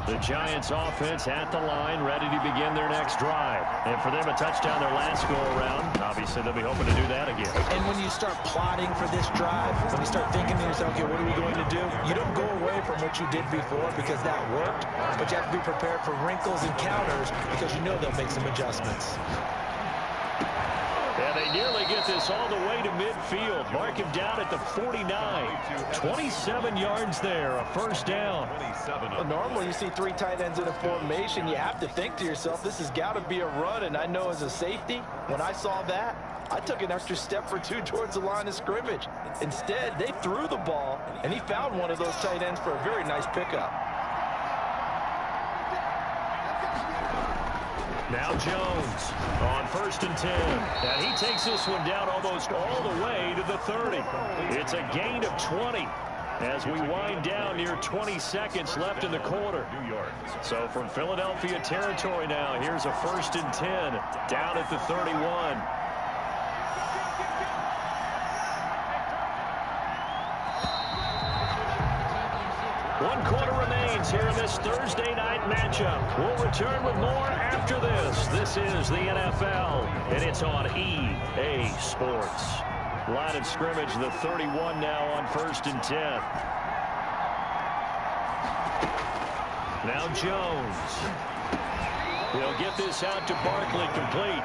The Giants offense at the line, ready to begin their next drive. And for them, a touchdown their last go-around. Obviously, they'll be hoping to do that again. And when you start plotting for this drive, when you start thinking to yourself, okay, what are we going to do? You don't go away from what you did before because that worked, but you have to be prepared for wrinkles and counters because you know they'll make some adjustments. And they nearly get this all the way to midfield. Mark him down at the 49. 27 yards there, a first down. Well, normally you see three tight ends in a formation. You have to think to yourself, this has got to be a run. And I know as a safety, when I saw that, I took an extra step or two towards the line of scrimmage. Instead, they threw the ball, and he found one of those tight ends for a very nice pickup. Now Jones on 1st and 10. And he takes this one down almost all the way to the 30. It's a gain of 20 as we wind down near 20 seconds left in the quarter. So from Philadelphia territory now, here's a 1st and 10 down at the 31. One quarter remains here in this Thursday night matchup. We'll return with more after this. This is the NFL, and it's on EA Sports. Line of scrimmage, the 31 now on 1st and 10. Now Jones. He'll get this out to Barkley, complete.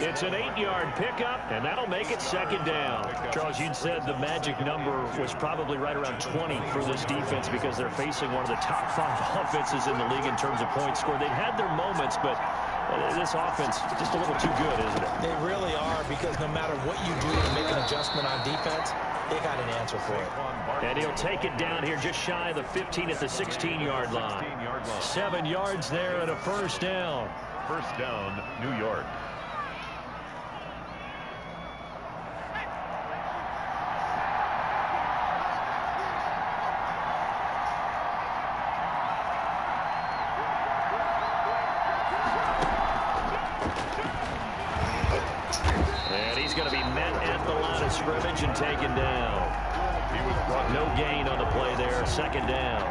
It's an 8-yard pickup, and that'll make it 2nd down. Charles, you'd said the magic number was probably right around 20 for this defense because they're facing one of the top 5 offenses in the league in terms of points scored. They've had their moments, but this offense just a little too good, isn't it? They really are, because no matter what you do to make an adjustment on defense, they got an answer for it. And he'll take it down here just shy of the 15 at the 16-yard line. 7 yards there and a 1st down. 1st down, New York. And he's going to be met at the line of scrimmage and taken down. No gain on the play there, 2nd down.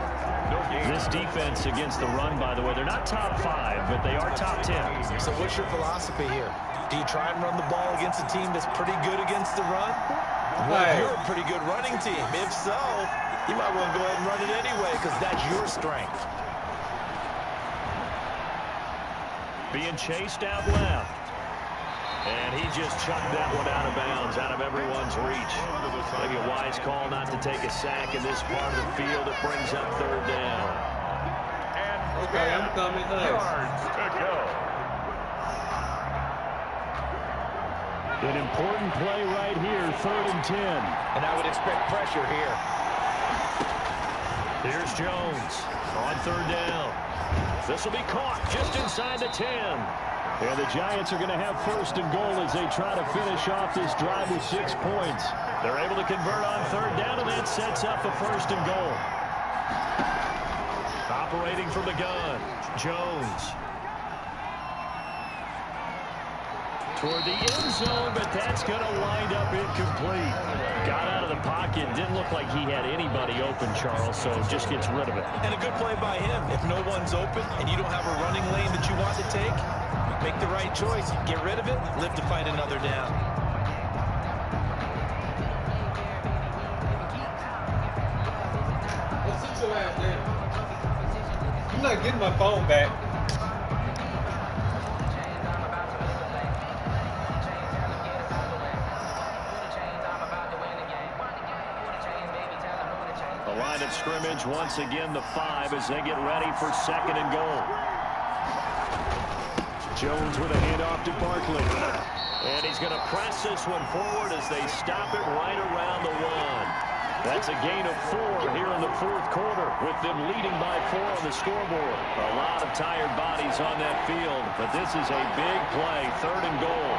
This defense against the run, by the way, they're not top 5, but they are top 10. So what's your philosophy here? Do you try and run the ball against a team that's pretty good against the run? Well, you're a pretty good running team. If so, you might want to go ahead and run it anyway because that's your strength. Being chased out left. And he just chucked that one out of bounds, out of everyone's reach. Maybe a wise call not to take a sack in this part of the field. It brings up 3rd down. And okay, I'm coming. yards to go. An important play right here, 3rd and 10. And I would expect pressure here. Here's Jones on 3rd down. This will be caught just inside the 10. And the Giants are going to have 1st and goal as they try to finish off this drive with 6 points. They're able to convert on 3rd down, and that sets up a 1st and goal. Operating from the gun, Jones. Toward the end zone, but that's going to wind up incomplete. Got out of the pocket. Didn't look like he had anybody open, Charles, so just gets rid of it. And a good play by him. If no one's open and you don't have a running lane that you want to take, make the right choice. Get rid of it. Live to fight another down. I'm not getting my phone back. The line of scrimmage once again the 5 as they get ready for 2nd and goal. Jones with a handoff to Barkley. And he's going to press this one forward as they stop it right around the 1. That's a gain of 4 here in the fourth quarter, with them leading by 4 on the scoreboard. A lot of tired bodies on that field, but this is a big play, 3rd and goal.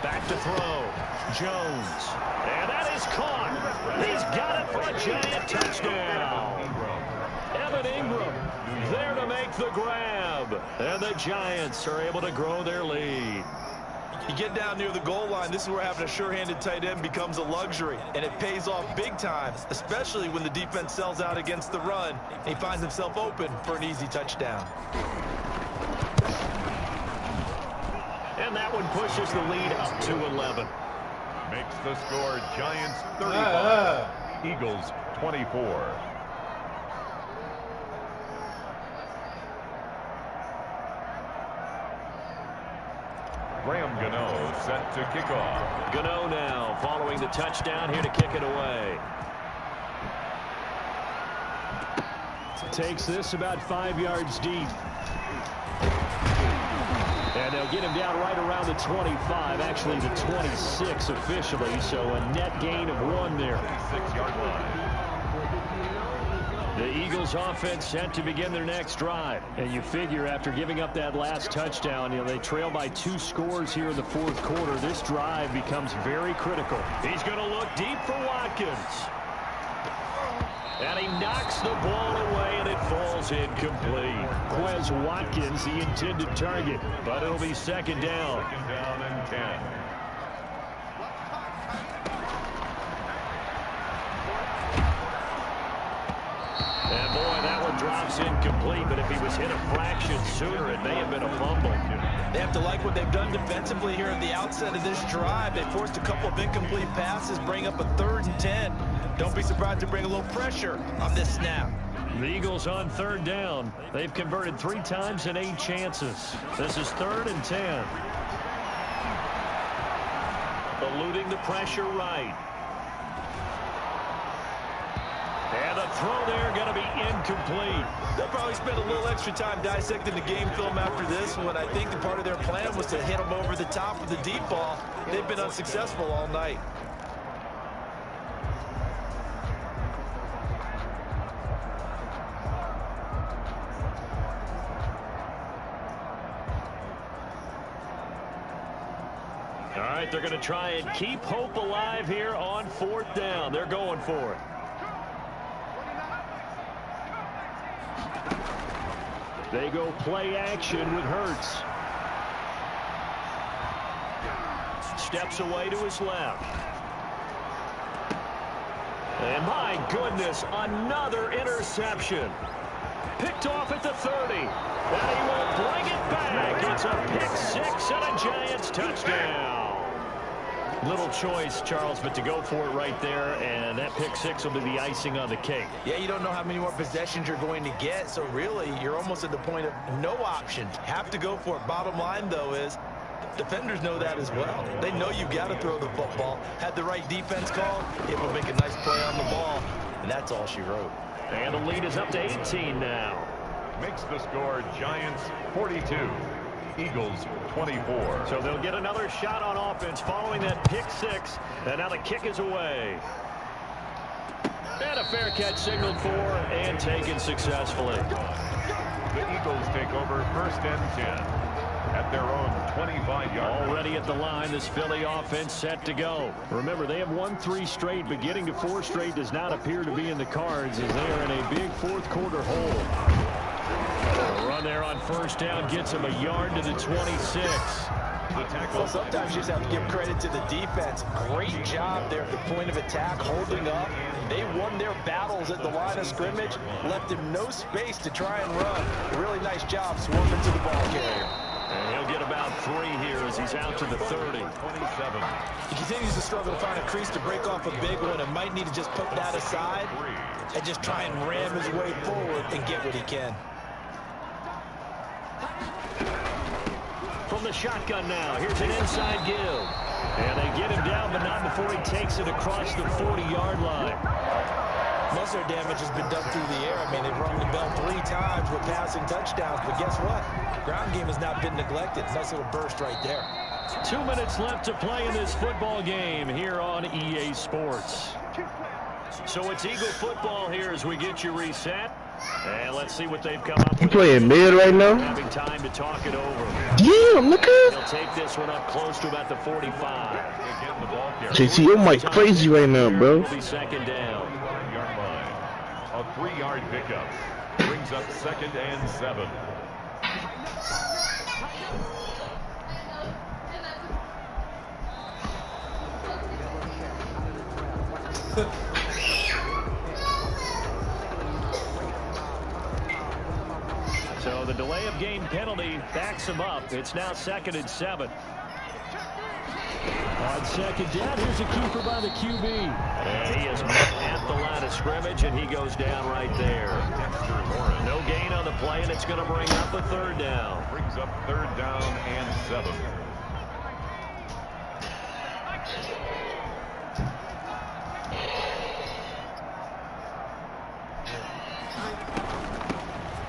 Back to throw. Jones. And that is caught. He's got it for a giant touchdown. Evan Ingram there to make the grab. And the Giants are able to grow their lead. You get down near the goal line, this is where having a sure-handed tight end becomes a luxury. And it pays off big time, especially when the defense sells out against the run. He finds himself open for an easy touchdown. And that one pushes the lead up to 11. Makes the score Giants 35, Eagles 24. Graham Gano set to kick off. Gano now following the touchdown here to kick it away. Takes this about 5 yards deep. And they'll get him down right around the 25, actually the 26 officially, so a net gain of 1 there. 6-yard line. The Eagles offense set to begin their next drive. And you figure after giving up that last touchdown, they trail by 2 scores here in the fourth quarter. This drive becomes very critical. He's going to look deep for Watkins. And he knocks the ball away, and it falls incomplete. Quez Watkins, the intended target, but it'll be 2nd down. 2nd down and 10. And boy, that one drops incomplete, but if he was hit a fraction sooner, it may have been a fumble. They have to like what they've done defensively here at the outset of this drive. They forced a couple of incomplete passes, bring up a 3rd and 10. Don't be surprised to bring a little pressure on this snap. The Eagles on 3rd down. They've converted 3 times in 8 chances. This is 3rd and 10. Eluding the pressure right. And the throw there going to be incomplete. They'll probably spend a little extra time dissecting the game film after this one. I think the part of their plan was to hit them over the top with the deep ball. They've been unsuccessful all night. All right, they're going to try and keep hope alive here on 4th down. They're going for it. They go play action with Hurts. Steps away to his left. And my goodness, another interception. Picked off at the 30. And he will bring it back. It's a pick 6 and a Giants touchdown. Little choice, Charles, but to go for it right there, and that pick 6 will be the icing on the cake. Yeah, you don't know how many more possessions you're going to get, so really you're almost at the point of no option. Have to go for it. Bottom line, though, is defenders know that as well. They know you got to throw the football. Had the right defense call, it will make a nice play on the ball, and that's all she wrote. And the lead is up to 18 now. Makes the score Giants 42, Eagles 24. So they'll get another shot on offense following that pick 6. And now the kick is away. And a fair catch signaled for and taken successfully. The Eagles take over 1st and 10 at their own 25-yard. Already at the line, this Philly offense set to go. Remember, they have won 3 straight, but getting to 4 straight does not appear to be in the cards as they are in a big fourth quarter hole. A run there on 1st down gets him a yard to the 26. Well, sometimes you just have to give credit to the defense. Great job there at the point of attack, holding up. They won their battles at the line of scrimmage, left him no space to try and run. Really nice job swarming to the ball carrier. And he'll get about 3 here as he's out to the 30. 27. He continues to struggle to find a crease to break off a big one and might need to just put that aside and just try and ram his way forward and get what he can. From the shotgun now, here's an inside give. And they get him down, but not before he takes it across the 40-yard line. Most of their damage has been done through the air. I mean, they've rung the bell 3 times with passing touchdowns, but guess what? Ground game has not been neglected. Nice little burst right there. 2 minutes left to play in this football game here on EA Sports. So it's Eagle football here as we get you reset. And let's see what they've come up with. You playing mid right now? Having time to talk it over. Damn, look at He'll take this one up close to about the 45. JC, your mic crazy right now, bro. It'll be second down. A 3-yard pickup brings up 2nd and 7. So the delay of game penalty backs him up. It's now 2nd and 7. On second down, here's a keeper by the QB. And he is at the line of scrimmage, and he goes down right there. No gain on the play, and it's going to bring up a 3rd down. Brings up 3rd down and 7.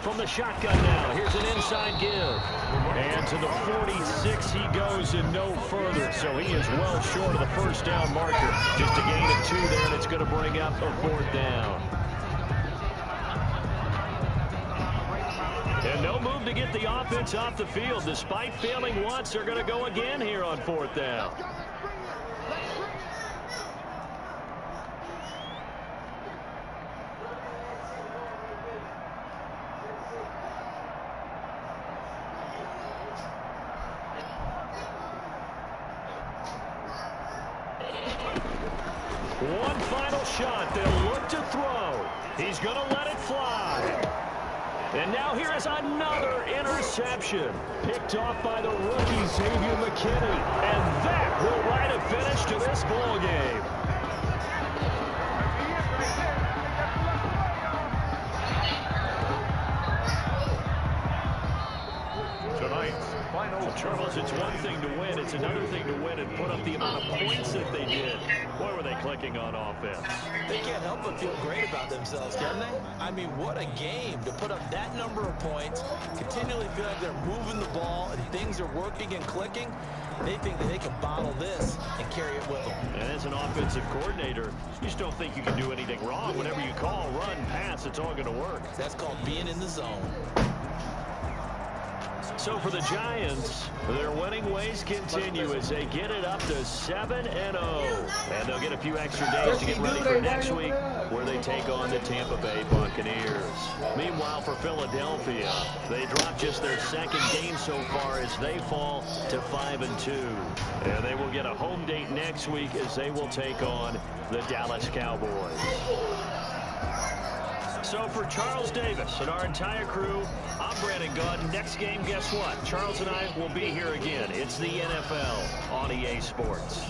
From the shotgun now, here's an inside give. And to the 46 he goes and no further. So he is well short of the 1st down marker. Just a gain of 2 there, and it's going to bring up a 4th down. And no move to get the offense off the field. Despite failing once, they're going to go again here on 4th down. One final shot. They'll look to throw. He's going to let it fly. And now here is another interception. Picked off by the rookie, Xavier McKinney. And that will write a finish to this ball game. Tonight's final. Charles, it's one thing to win. It's another thing to win and put up the amount of points that they did. Boy, were they clicking on offense. They can't help but feel great about themselves, can they? I mean, what a game to put up that number of points, continually feel like they're moving the ball and things are working and clicking. They think that they can bottle this and carry it with them. And as an offensive coordinator, you just don't think you can do anything wrong. Whatever you call, run, pass, it's all going to work. That's called being in the zone. So for the Giants, their winning ways continue as they get it up to 7-0. And they'll get a few extra days to get ready for next week, where they take on the Tampa Bay Buccaneers. Meanwhile, for Philadelphia, they dropped just their 2nd game so far as they fall to 5-2. And they will get a home date next week as they will take on the Dallas Cowboys. So for Charles Davis and our entire crew, I'm Brandon Gunn. Next game, guess what? Charles and I will be here again. It's the NFL on EA Sports.